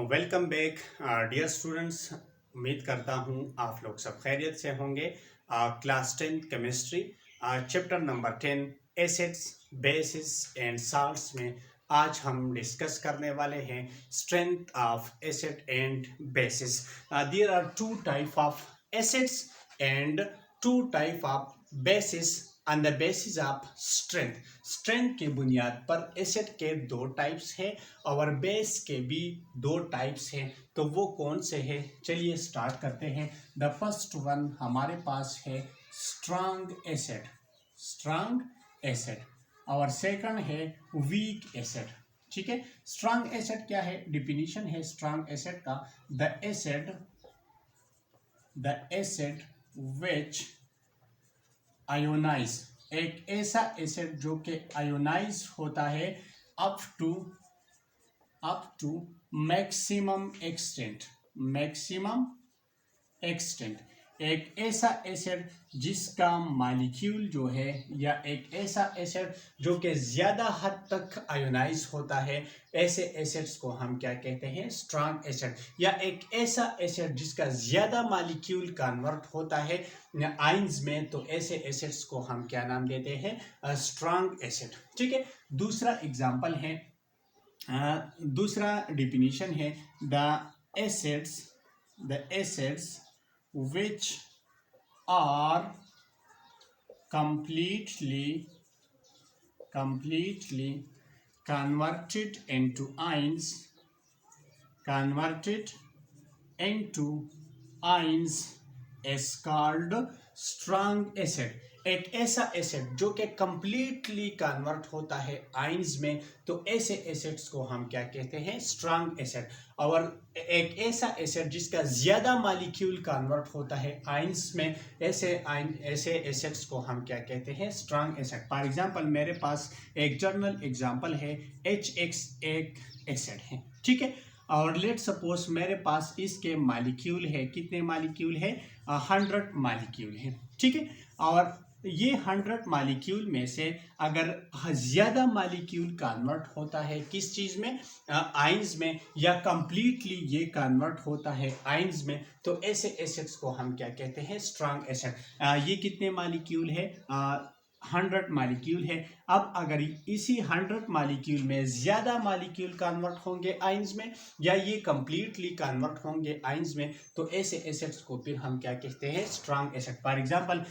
Welcome back dear students. उम्मीद करता हूँ आप लोग सब खैरियत से होंगे। Class 10 chemistry chapter number 10 acids bases and salts में आज हम डिस्कस करने वाले हैं strength of acid and bases. There are two type of acids and two type of bases on the basis of strength. Strength के बुनियाद पर acid के दो टाइप्स हैं और बेस के भी दो टाइप्स हैं। तो वो कौन से हैं, चलिए स्टार्ट करते हैं। द फर्स्ट वन हमारे पास है स्ट्रांग एसिड। स्ट्रांग एसिड और सेकंड है वीक एसिड। ठीक है, स्ट्रांग एसिड क्या है, डिफिनीशन है स्ट्रांग एसिड का, द एसिड विच आयोनाइज, एक ऐसा एसिड जो कि आयोनाइज होता है अप टू मैक्सिमम एक्सटेंट, एक ऐसा एसिड जिसका मॉलिक्यूल जो है, या एक ऐसा एसिड जो कि ज़्यादा हद तक आयोनाइज होता है, ऐसे एसिड्स को हम क्या कहते हैं, स्ट्रांग एसिड। या एक ऐसा एसिड जिसका ज़्यादा मॉलिक्यूल कन्वर्ट होता है आयंस में, तो ऐसे एसिड्स को हम क्या नाम देते हैं, स्ट्रांग एसिड। ठीक है, दूसरा एग्जाम्पल है, दूसरा डिफिनीशन है the acids which are completely converted into ions is called strong acid। एक ऐसा एसिड जो कि कंप्लीटली कन्वर्ट होता है आयंस में, तो ऐसे एसिड्स को हम क्या कहते हैं, स्ट्रांग एसिड। और एक ऐसा एसिड जिसका ज्यादा मॉलिक्यूल कन्वर्ट होता है आयंस में, ऐसे एसिड्स को हम क्या कहते हैं, स्ट्रांग एसिड। फॉर एग्जांपल मेरे पास एक जनरल एग्जांपल है HX एक एसिड है। ठीक है, और लेट सपोज मेरे पास इसके मॉलिक्यूल है, कितने मॉलिक्यूल है, 100 मॉलिक्यूल है। ठीक है, और ये 100 मॉलिक्यूल में से अगर ज़्यादा मॉलिक्यूल कन्वर्ट होता है किस चीज़ में, आयंस में, या कंप्लीटली ये कन्वर्ट होता है आयंस में, तो ऐसे एसिड्स को हम क्या कहते हैं, स्ट्रांग एसिड। ये कितने मॉलिक्यूल है, 100 मॉलिक्यूल है। अब अगर इसी 100 मॉलिक्यूल में ज़्यादा मॉलिक्यूल कन्वर्ट होंगे आयंस में, या ये कंप्लीटली कन्वर्ट होंगे आयंस में, तो ऐसे एसिड्स को फिर हम क्या कहते हैं, स्ट्रांग एसिड। फॉर एग्जांपल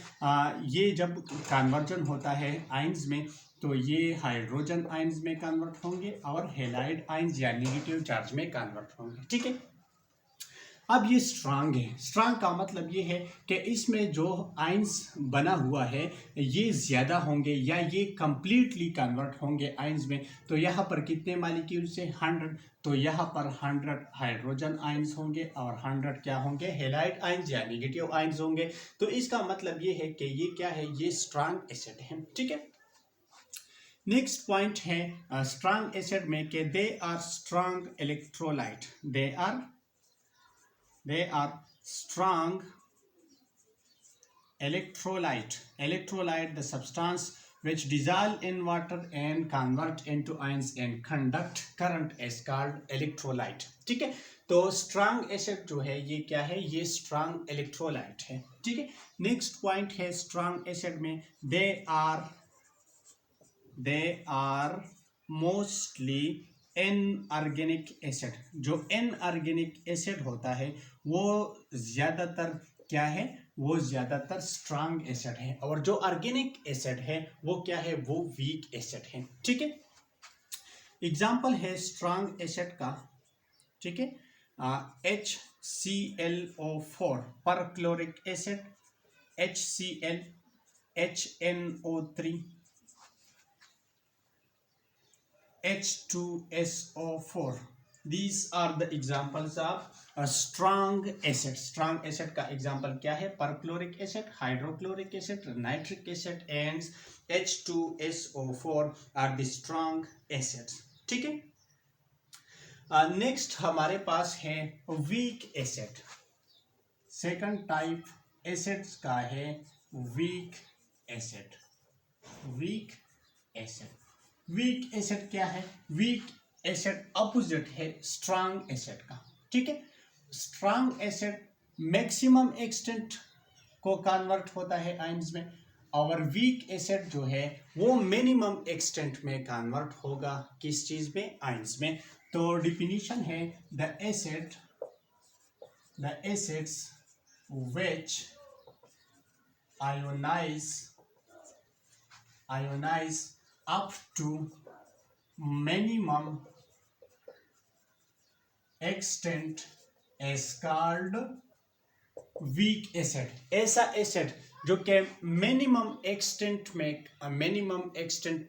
ये जब कन्वर्जन होता है आयंस में, तो ये हाइड्रोजन आयंस में कन्वर्ट होंगे और हैलाइड आयंस या नेगेटिव चार्ज में कन्वर्ट होंगे। ठीक है, अब ये स्ट्रांग है। स्ट्रांग का मतलब ये है कि इसमें जो आयंस बना हुआ है ये ज़्यादा होंगे, या ये कंप्लीटली कन्वर्ट होंगे आयंस में। तो यहाँ पर कितने मॉलिक्यूल से, 100, तो यहाँ पर 100 हाइड्रोजन आयंस होंगे और 100 क्या होंगे, हैलाइड आयंस या नेगेटिव आयंस होंगे। तो इसका मतलब ये है कि ये क्या है, ये स्ट्रांग एसिड है। ठीक है, नेक्स्ट पॉइंट है स्ट्रांग एसिड में कि they are strong electrolyte. They are strong electrolyte, the substance which dissolve in water and convert into ions and conduct current is called electrolyte। ठीक है, तो स्ट्रांग एसिड जो है ये क्या है, ये स्ट्रांग इलेक्ट्रोलाइट है। ठीक है, नेक्स्ट पॉइंट है स्ट्रांग एसिड में they are mostly inorganic acid. जो इनऑर्गेनिक एसिड होता है वो ज़्यादातर क्या है, वो ज़्यादातर स्ट्रांग एसिड है, और जो ऑर्गेनिक एसिड है वो क्या है, वो वीक एसिड है। ठीक है, एग्जाम्पल है स्ट्रांग एसिड का। ठीक है, HClO4 perchloric acid, HCl, HNO3, H2SO4। These are the examples of a strong acid। strong acid का example क्या है, perchloric acid, hydrochloric acid, nitric acid and H2SO4 are the strong acids। ठीक है, next हमारे पास है weak acid. Second type acids का है weak acid. Week acid क्या है, वीक एसिड अपोजिट है स्ट्रांग एसिड का, ठीक है। स्ट्रांग एसिड मैक्सिमम एक्सटेंट को कन्वर्ट होता है आयंस में, और वीक एसिड जो है वो मिनिमम एक्सटेंट में कन्वर्ट होगा किस चीज में, आयंस में। तो डिफिनीशन है the acids which ionize up to minimum extent is called weak acid. ऐसा एसिड जो कि मिनिमम एक्सटेंट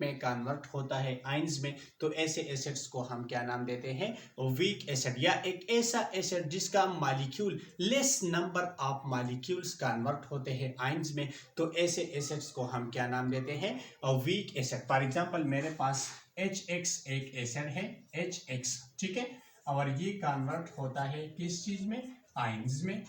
में कन्वर्ट होता है आयंस में, तो ऐसे एसिड्स को हम क्या नाम देते हैं, वीक एसिड। या एक ऐसा एसिड जिसका molecule less number of molecules convert होते हैं आयंस में, तो ऐसे एसिड्स को हम क्या नाम देते हैं, वीक एसिड। फॉर एग्जांपल मेरे पास HX एक एसिड है, HX, ठीक है, और ये कन्वर्ट होता है किस चीज में, आयंस में,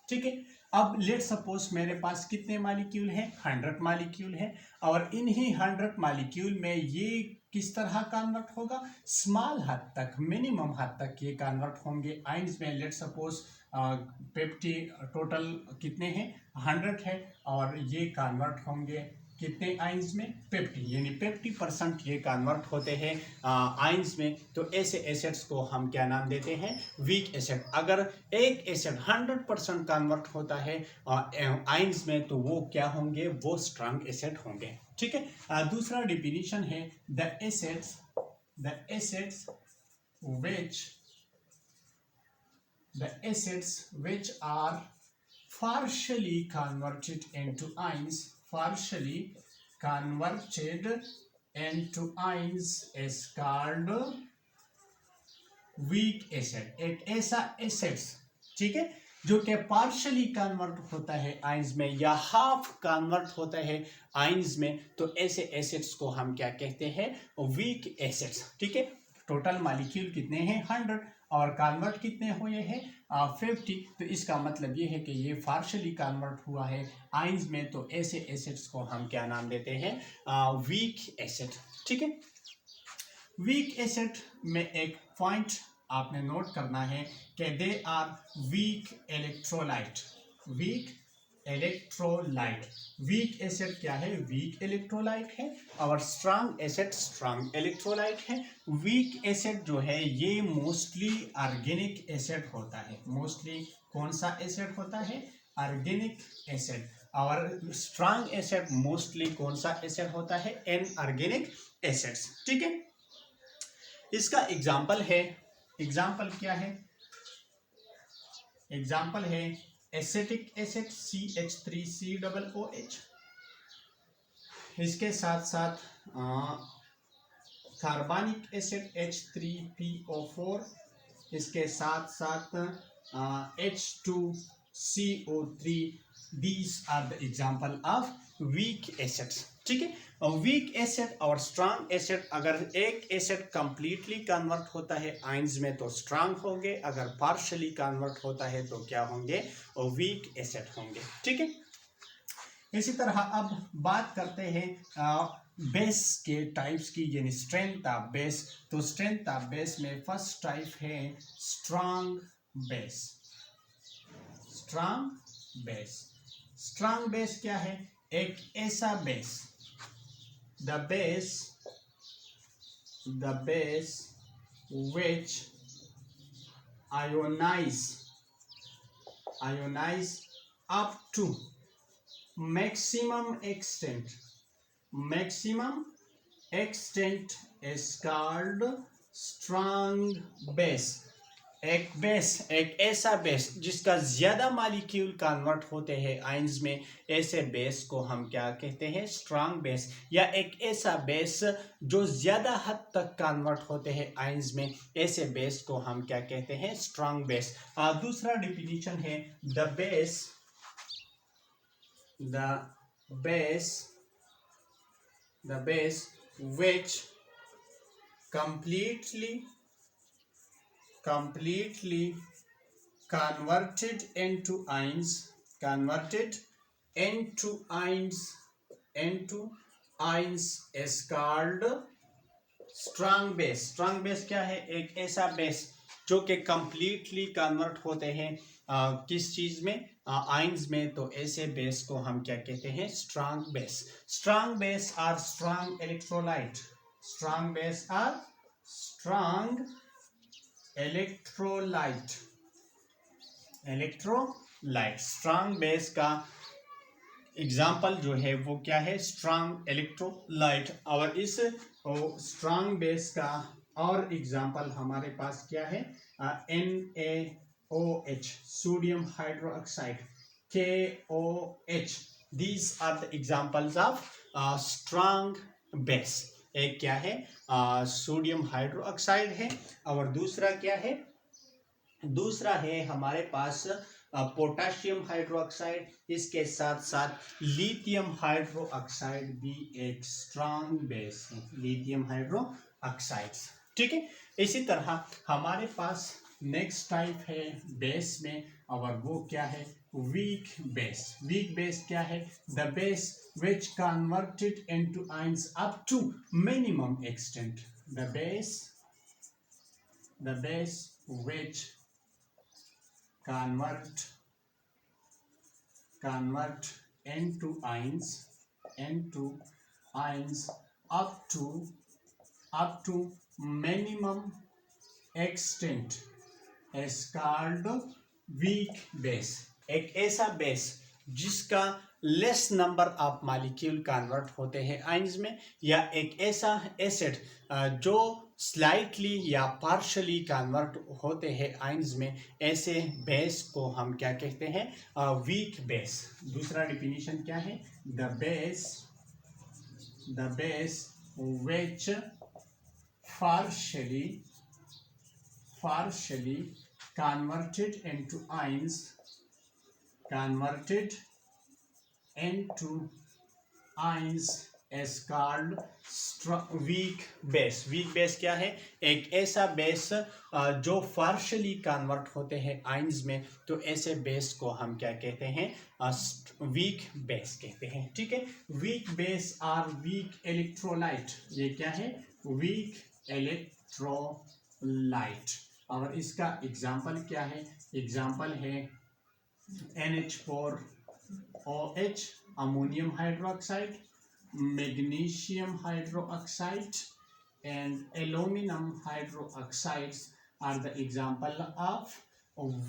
ठीक है। अब लेट सपोज मेरे पास कितने मॉलिक्यूल हैं, 100 मॉलिक्यूल है, और इन्हीं 100 मॉलिक्यूल में ये किस तरह कन्वर्ट होगा, स्मॉल हद तक, मिनिमम हद तक ये कन्वर्ट होंगे आयंस में। लेट सपोज पेप्टी टोटल कितने हैं, 100 है, और ये कन्वर्ट होंगे कितने आयंस में, 50, यानी 50% ये कन्वर्ट होते हैं आयंस में। तो ऐसे एसिड्स को हम क्या नाम देते हैं, वीक एसिड। अगर एक एसिड 100% कन्वर्ट होता है आयंस में, तो वो क्या होंगे, वो स्ट्रांग एसिड होंगे, ठीक है। दूसरा डिफिनीशन है the acids which are partially converted into ions is called weak acid. एक ऐसा एसिड्स, ठीक है, जो कि पार्शली कन्वर्ट होता है आयंस में या हाफ कन्वर्ट होता है आयंस में, तो ऐसे एसिड्स को हम क्या कहते हैं, वीक एसिड्स, ठीक है। टोटल मॉलिक्यूल कितने हैं, 100, और कन्वर्ट कितने हुए हैं, 50। तो इसका मतलब ये है कि ये पार्शली कन्वर्ट हुआ है आयंस में, तो ऐसे एसिड्स को हम क्या नाम देते हैं, वीक एसिड, ठीक है। वीक एसिड में एक पॉइंट आपने नोट करना है कि they are weak electrolyte. Weak acid क्या है, वीक इलेक्ट्रोलाइट है, और स्ट्रांग एसिड स्ट्रांग इलेक्ट्रोलाइट है। वीक एसिड जो है ये मोस्टली ऑर्गेनिक एसिड होता है, मोस्टली कौन सा एसिड होता है, ऑर्गेनिक एसिड। और स्ट्रांग एसिड मोस्टली कौन सा एसिड होता है, इनऑर्गेनिक एसिड्स, ठीक है। इसका एग्जाम्पल है, एग्जाम्पल क्या है, एग्जाम्पल है एसिटिक एसिड CH3COOH, इसके साथ साथ कार्बनिक एसिड H3PO4, इसके साथ साथ H2CO3। These are the example of weak acids, ठीक है। वीक एसिड और स्ट्रांग एसिड, अगर एक एसिड कंप्लीटली कन्वर्ट होता है आयंस में तो स्ट्रांग होंगे, अगर पार्शली कन्वर्ट होता है तो क्या होंगे, वीक एसिड होंगे, ठीक है। इसी तरह अब बात करते हैं बेस के टाइप्स की, यानी स्ट्रेंथ ऑफ बेस। तो स्ट्रेंथ ऑफ बेस में फर्स्ट टाइप है स्ट्रांग बेस। स्ट्रांग बेस क्या है, एक ऐसा base, the base which ionize up to maximum extent is called strong base। एक ऐसा बेस जिसका ज्यादा मॉलिक्यूल कन्वर्ट होते हैं आयंस में, ऐसे बेस को हम क्या कहते हैं, स्ट्रांग बेस। या एक ऐसा बेस जो ज्यादा हद तक कन्वर्ट होते हैं आयंस में, ऐसे बेस को हम क्या कहते हैं, स्ट्रांग बेस। दूसरा डिफिनीशन है the base which completely converted into ions is called strong base क्या है? एक ऐसा बेस जो कि कंप्लीटली कन्वर्ट होते हैं किस चीज में? आयंस में। तो ऐसे बेस को हम क्या कहते हैं? Strong base. Strong base are strong electrolyte. Strong base are strong electrolyte. Strong base का एग्जाम्पल जो है वो क्या है? Strong electrolyte. और इस स्ट्रांग बेस का और एग्जाम्पल हमारे पास क्या है? NaOH, sodium hydroxide, KOH। These are the examples of strong base. एक क्या है? सोडियम हाइड्रोक्साइड है, और दूसरा क्या है? दूसरा है हमारे पास पोटाशियम हाइड्रोक्साइड। इसके साथ साथ लिथियम हाइड्रोक्साइड भी एक स्ट्रांग बेस है, लिथियम हाइड्रोक्साइड। ठीक है। इसी तरह हमारे पास नेक्स्ट टाइप है बेस में, और वो क्या है? Weak base. वीक बेस क्या है? The base which converted into ions up to minimum extent. The base which convert into ions up to minimum extent is called weak base। एक ऐसा बेस जिसका less number of molecule convert होते हैं ions में, या एक ऐसा acid जो स्लाइटली या पार्शली कन्वर्ट होते हैं आयंस में, ऐसे बेस को हम क्या कहते हैं? Weak base. दूसरा डिफिनीशन क्या है? The base which partially converted into ions is called weak base। Week base क्या है? एक ऐसा बेस जो पार्शली कन्वर्ट होते हैं आयंस में, तो ऐसे बेस को हम क्या कहते हैं? वीक बेस कहते हैं। ठीक है। Weak base are weak electrolyte. ये क्या है? Weak electrolyte. और इसका एग्जाम्पल क्या है? एग्जाम्पल है NH4OH, ammonium hydroxide, magnesium hydroxide and aluminum hydroxides are the example of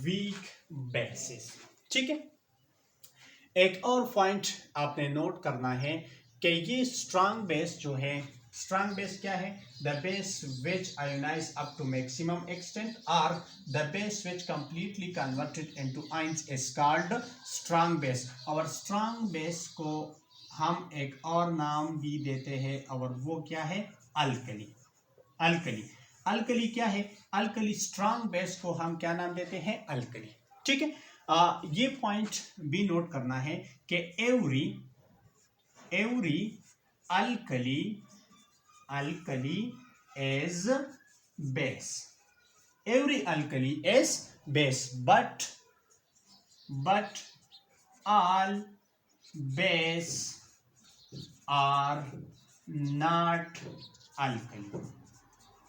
weak bases। ठीक है। एक और पॉइंट आपने नोट करना है कि ये स्ट्रांग बेस जो है, स्ट्रांग बेस क्या है? The base which ionize up to maximum extent, और the base which completely converted into ions is called strong base. और स्ट्रांग बेस को हम एक और नाम भी देते हैं, और वो क्या है? अल्कली। अल्कली क्या है? अल्कली स्ट्रांग बेस को हम क्या नाम देते हैं? अल्कली। ठीक है। ये पॉइंट भी नोट करना है कि every alkali is base. Every alkali is base, but all base are not alkali।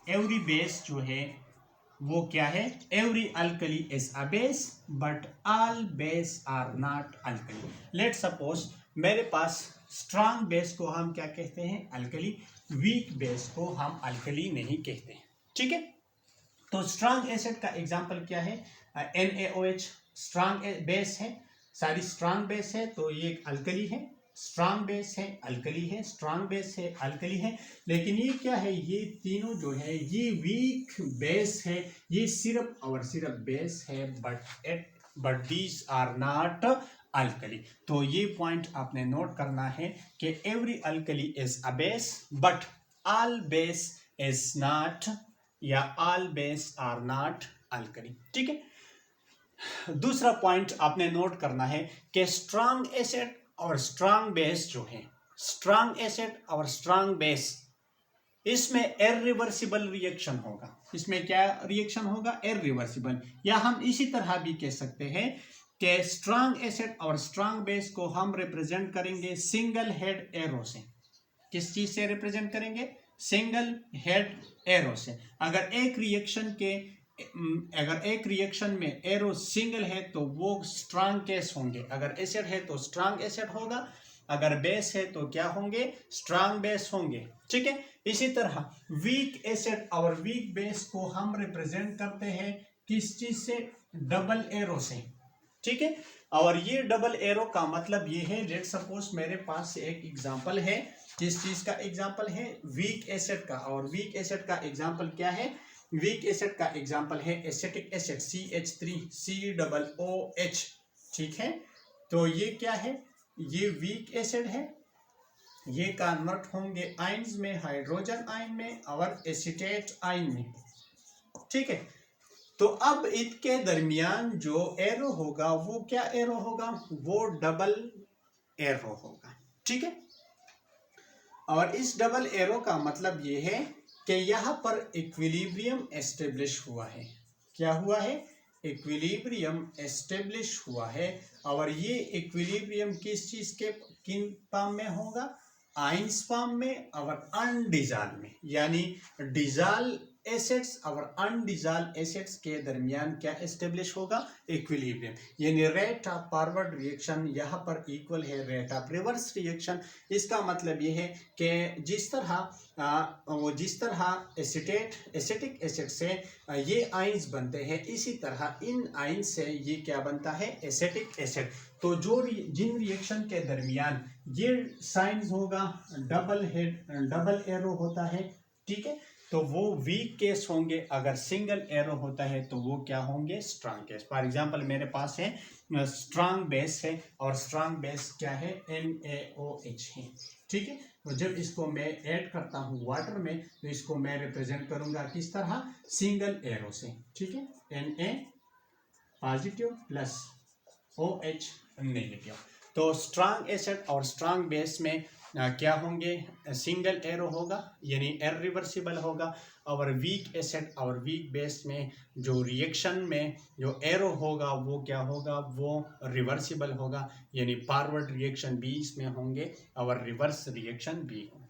Every base जो है वो क्या है? Every alkali is a base, but all base are not alkali. Let suppose मेरे पास स्ट्रांग बेस को हम क्या कहते हैं? अल्कली। वीक बेस को हम अल्कली नहीं कहते। ठीक है। तो स्ट्रांग एसिड का एग्जांपल क्या है? NaOH स्ट्रांग बेस है, सारी स्ट्रांग बेस है, तो ये एक अल्कली है। स्ट्रांग बेस है, अल्कली है, स्ट्रांग बेस है, अल्कली है। लेकिन ये क्या है? ये तीनों जो है ये वीक बेस है। ये सिर्फ और सिर्फ बेस है, but these are not alkali. तो ये पॉइंट आपने नोट करना है कि every alkali is a base, but all base is not, या all base are not alkali. ठीक है। दूसरा पॉइंट आपने नोट करना है कि स्ट्रांग एसिड और स्ट्रांग बेस जो है, स्ट्रांग एसिड और स्ट्रांग बेस, इसमें इरिवर्सिबल रिएक्शन होगा। इसमें क्या रिएक्शन होगा? इरिवर्सिबल। या हम इसी तरह भी कह सकते हैं कि स्ट्रांग एसिड और स्ट्रांग बेस को हम रिप्रेजेंट करेंगे सिंगल हेड एरो से। किस चीज से रिप्रेजेंट करेंगे? सिंगल हेड एरो से। अगर एक रिएक्शन में एरो सिंगल है तो वो स्ट्रांग केस होंगे, अगर एसिड है तो स्ट्रांग एसिड होगा, अगर बेस है तो क्या होंगे, स्ट्रांग बेस होंगे। ठीक है, इसी तरह वीक एसिड और वीक बेस को हम रिप्रेजेंट करते हैं किस चीज से, डबल एरो से। ठीक है, और ये डबल एरो का मतलब ये है, लेट सपोज मेरे पास एक एग्जांपल है, किस चीज का एग्जांपल है, वीक एसिड का। और वीक एसिड का एग्जांपल क्या है, वीक एसिड का एग्जांपल है एसिटिक एसिड CH3COOH। ठीक है, तो ये क्या है, ये वीक एसिड है, ये कन्वर्ट होंगे आयंस में, हाइड्रोजन आयन में और एसीटेट आयन में। ठीक है, तो अब इनके दरमियान जो एरो होगा वो क्या एरो होगा, वो डबल एरो होगा। ठीक है, और इस डबल एरो का मतलब ये है कि यहां पर इक्विलिब्रियम एस्टेब्लिश हुआ है। क्या हुआ है, इक्विलिब्रियम एस्टेब्लिश हुआ है। और ये इक्विलिब्रियम किस चीज के, किन फॉर्म में होगा, आयंस फॉर्म में और अनडिजॉल्व में, यानी डिजॉल्व एसिड्स और अनडिजॉल्व एसिड्स के दरमियान क्या एस्टेब्लिश होगा, इक्विलिब्रियम। यानी रेट ऑफ फॉरवर्ड रिएक्शन यहाँ पर इक्वल है रेट ऑफ रिवर्स रिएक्शन। इसका मतलब ये है कि जिस तरह एसिटिक एसिड से ये आयंस बनते हैं, इसी तरह इन आयंस से ये क्या बनता है, एसिटिक एसिड। तो जिन रिएक्शन के दरमियान ये साइंस होगा, डबल एरो होता है। ठीक है, तो वो वीक केस होंगे, अगर सिंगल एरो होता है तो वो क्या होंगे, स्ट्रांग केस। फॉर एग्जांपल मेरे पास है स्ट्रांग बेस है, और स्ट्रांग बेस क्या है, NaOH है। ठीक है, तो जब इसको मैं ऐड करता हूँ वाटर में तो इसको मैं रिप्रेजेंट करूंगा किस तरह, सिंगल एरो से। ठीक है, Na positive plus OH negative. तो स्ट्रांग एसिड और स्ट्रांग बेस में क्या होंगे, सिंगल एरो होगा यानी इरिवर्सिबल होगा। और वीक एसिड और वीक बेस में जो रिएक्शन में जो एरो होगा वो क्या होगा, वो रिवर्सिबल होगा, यानी फॉरवर्ड रिएक्शन B इसमें होंगे और रिवर्स रिएक्शन B होंगे।